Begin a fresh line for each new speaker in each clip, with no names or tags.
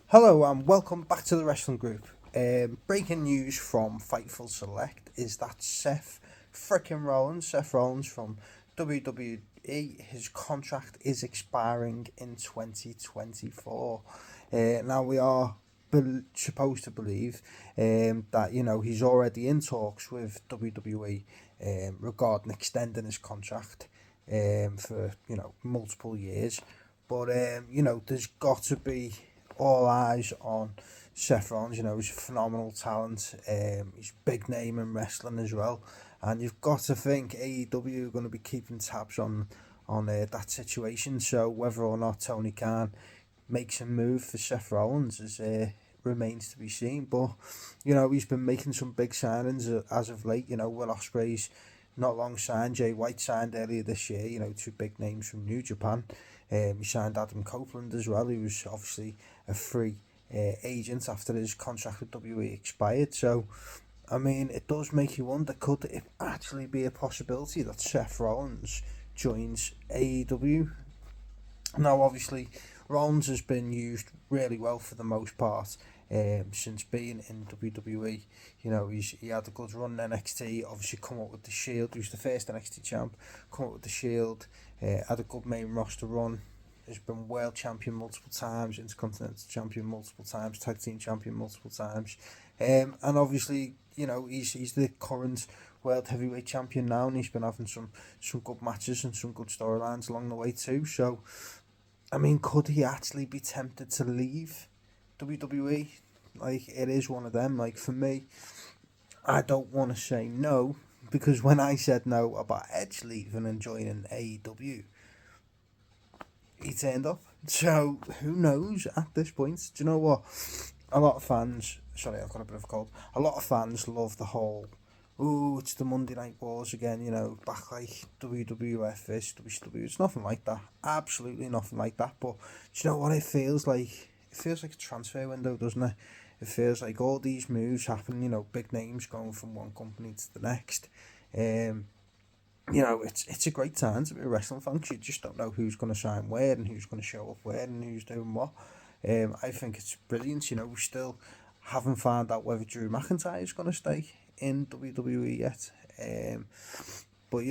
Hello and welcome back to the Wrestling Group. Breaking news from Fightful Select is that Seth Rollins from WWE, his contract is expiring in 2024. Now we are supposed to believe that he's already in talks with WWE regarding extending his contract for multiple years. But there's got to be all eyes on Seth Rollins. He's a phenomenal talent. He's a big name in wrestling as well, and you've got to think AEW are going to be keeping tabs on that situation. So whether or not Tony Khan makes a move for Seth Rollins remains to be seen. But he's been making some big signings as of late. Will Ospreay's not long signed. Jay White signed earlier this year. Two big names from New Japan. He signed Adam Copeland as well, who was obviously a free agent after his contract with WWE expired. So, I mean, it does make you wonder, could it actually be a possibility that Seth Rollins joins AEW? Now, obviously, Rollins has been used really well for the most part since being in WWE. He had a good run in NXT, obviously come up with the Shield. He was the first NXT champ, come up with the Shield, had a good main roster run. Has been world champion multiple times, intercontinental champion multiple times, tag team champion multiple times, and obviously he's the current world heavyweight champion now, and he's been having some good matches and some good storylines along the way too. So, I mean, could he actually be tempted to leave WWE? Like, it is one of them. Like, for me, I don't want to say no, because when I said no about Edge leaving and joining AEW, he turned up. So who knows at this point? Do you know what? A lot of fans. Sorry, I've got a bit of a cold. A lot of fans love the whole. Oh, it's the Monday Night Wars again. Back like WWF versus WCW. It's nothing like that. Absolutely nothing like that. But do you know what it feels like? It feels like a transfer window, doesn't it? It feels like all these moves happen. Big names going from one company to the next. It's a great time to be a wrestling fan, because you just don't know who's going to sign where and who's going to show up where and who's doing what. I think it's brilliant. We still haven't found out whether Drew McIntyre is going to stay in WWE yet. But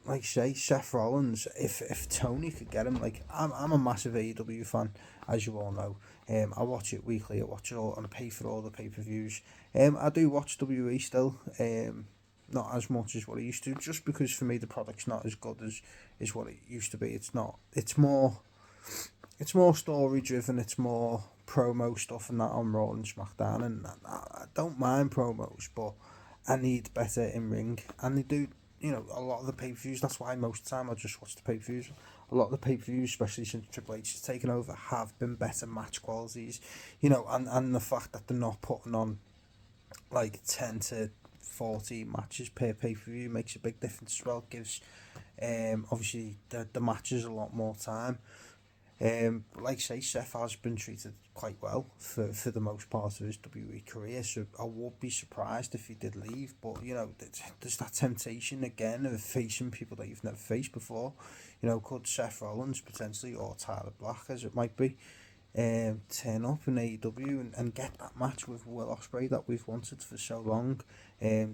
like I say, Seth Rollins, if Tony could get him, like I'm a massive AEW fan, as you all know. I watch it weekly. I watch it all and I pay for all the pay-per-views. I do watch WWE still. Not as much as what it used to, just because for me the product's not as good as what it used to be. It's not. It's more story driven. It's more promo stuff and that on Raw and SmackDown, and I don't mind promos, but I need better in ring. And they do, a lot of the pay per views. That's why most of the time I just watch the pay per views. A lot of the pay per views, especially since Triple H has taken over, have been better match qualities. And the fact that they're not putting on like 10 to 40 matches per pay-per-view makes a big difference as well. Gives obviously the matches a lot more time. Like I say, Seth has been treated quite well for the most part of his WWE career, so I would be surprised if he did leave. But there's that temptation again of facing people that you've never faced before. Could Seth Rollins potentially, or Tyler Black as it might be, turn up in AEW and get that match with Will Ospreay that we've wanted for so long?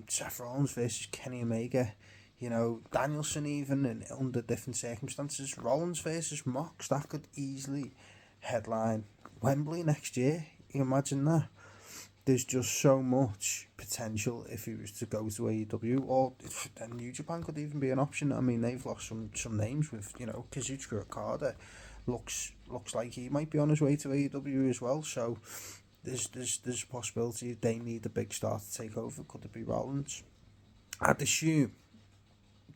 Seth Rollins versus Kenny Omega, Danielson even, and under different circumstances. Rollins versus Mox, that could easily headline Wembley next year. You imagine that? There's just so much potential if he was to go to AEW, or New Japan could even be an option. I mean, they've lost some names with Kazuchika Okada. Looks like he might be on his way to AEW as well. So there's a possibility they need a big star to take over. Could it be Rollins? I'd assume,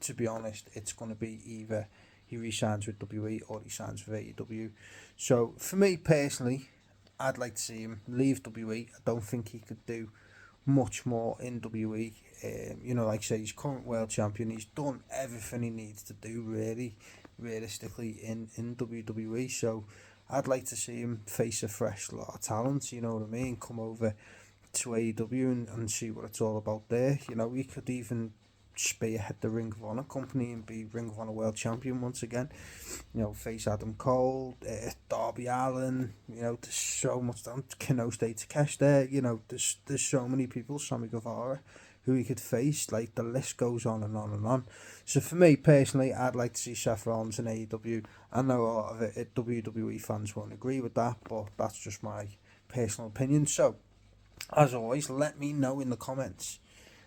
to be honest, it's going to be either he re-signs with WWE or he signs with AEW. So for me personally, I'd like to see him leave WWE. I don't think he could do much more in WWE. Like I say, he's current world champion. He's done everything he needs to do, really, realistically, in WWE. So I'd like to see him face a fresh lot of talent, you know what I mean? Come over to AEW and see what it's all about there. He could even spearhead the Ring of Honor company and be Ring of Honor World Champion once again. Face Adam Cole, Darby Allin. There's so much. Kenosuke Takeshi there. There's so many people. Sammy Guevara, who he could face. Like, the list goes on and on and on. So for me personally, I'd like to see Seth Rollins in AEW. I know a lot of WWE fans won't agree with that, but that's just my personal opinion. So, as always, let me know in the comments.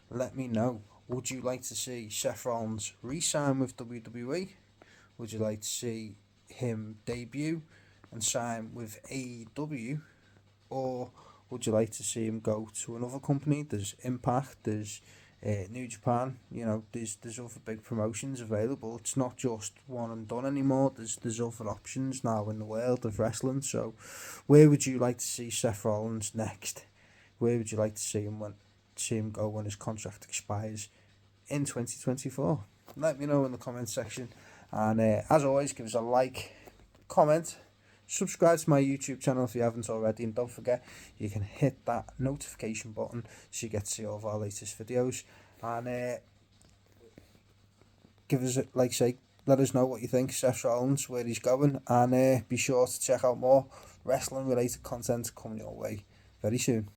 Let me know. Would you like to see Seth Rollins re-sign with WWE? Would you like to see him debut and sign with AEW? Or would you like to see him go to another company? There's Impact, there's New Japan. There's other big promotions available. It's not just one and done anymore. There's other options now in the world of wrestling. So, where would you like to see Seth Rollins next? Where would you like to see him go when his contract expires in 2024? Let me know in the comment section. And as always, give us a like, comment, subscribe to my YouTube channel if you haven't already, and don't forget you can hit that notification button so you get to see all of our latest videos. And give us let us know what you think, Seth Rollins, where he's going, and be sure to check out more wrestling related content coming your way very soon.